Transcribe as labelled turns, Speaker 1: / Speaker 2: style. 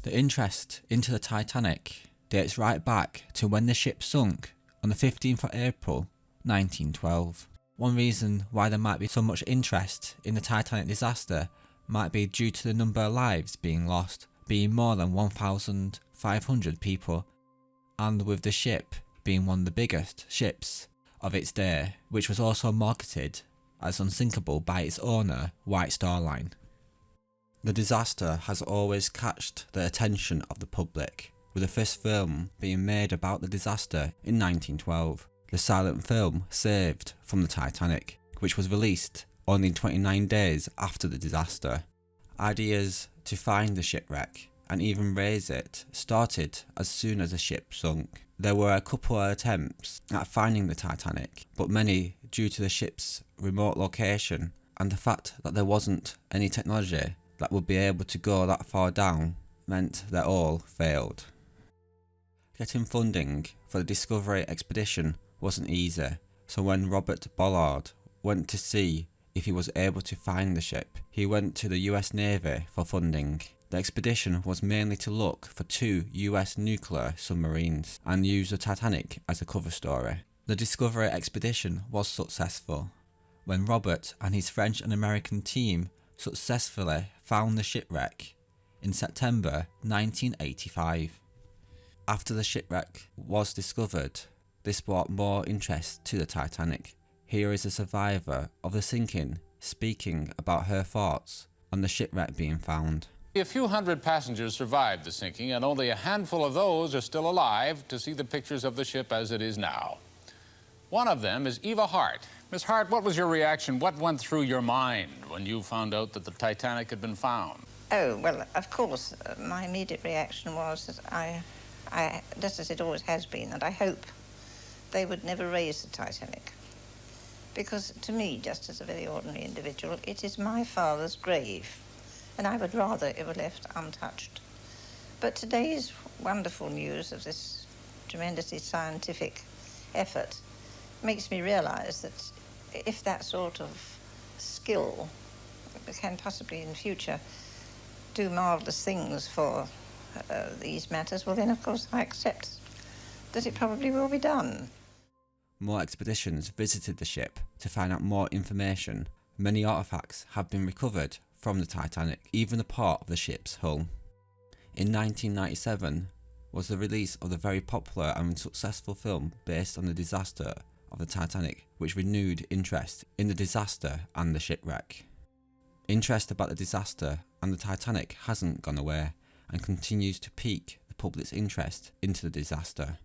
Speaker 1: The interest into the Titanic dates right back to when the ship sunk on the 15th of April 1912. One reason why there might be so much interest in the Titanic disaster might be due to the number of lives being lost, being more than 1,500 people, and with the ship being one of the biggest ships of its day, which was also marketed as unsinkable by its owner, White Star Line. The disaster has always catched the attention of the public, with the first film being made about the disaster in 1912, the silent film Saved from the Titanic, which was released only 29 days after the disaster. Ideas to find the shipwreck and even raise it started as soon as the ship sunk. There were a couple of attempts at finding the Titanic, but many, due to the ship's remote location and the fact that there wasn't any technology that would be able to go that far down, meant that all failed. Getting funding for the Discovery expedition wasn't easy, so when Robert Ballard went to see if he was able to find the ship, he went to the US Navy for funding. The expedition was mainly to look for 2 US nuclear submarines and use the Titanic as a cover story. The Discovery expedition was successful when Robert and his French and American team successfully found the shipwreck in September 1985. After the shipwreck was discovered, this brought more interest to the Titanic. Here is a survivor of the sinking speaking about her thoughts on the shipwreck being found.
Speaker 2: A few hundred passengers survived the sinking, and only a handful of those are still alive to see the pictures of the ship as it is now. One of them is Eva Hart. Miss Hart, what was your reaction? What went through your mind when you found out that the Titanic had been found?
Speaker 3: Oh, well, of course, my immediate reaction was that I, just as it always has been, that I hope they would never raise the Titanic. Because to me, just as a very ordinary individual, it is my father's grave, and I would rather it were left untouched. But today's wonderful news of this tremendously scientific effort makes me realize that if that sort of skill can possibly in future do marvelous things for these matters, well then of course I accept that it probably will be done.
Speaker 1: More expeditions visited the ship to find out more information. Many artifacts have been recovered from the Titanic, even a part of the ship's hull. In 1997 was the release of the very popular and successful film based on the disaster of the Titanic, which renewed interest in the disaster and the shipwreck. Interest about the disaster and the Titanic hasn't gone away and continues to pique the public's interest into the disaster.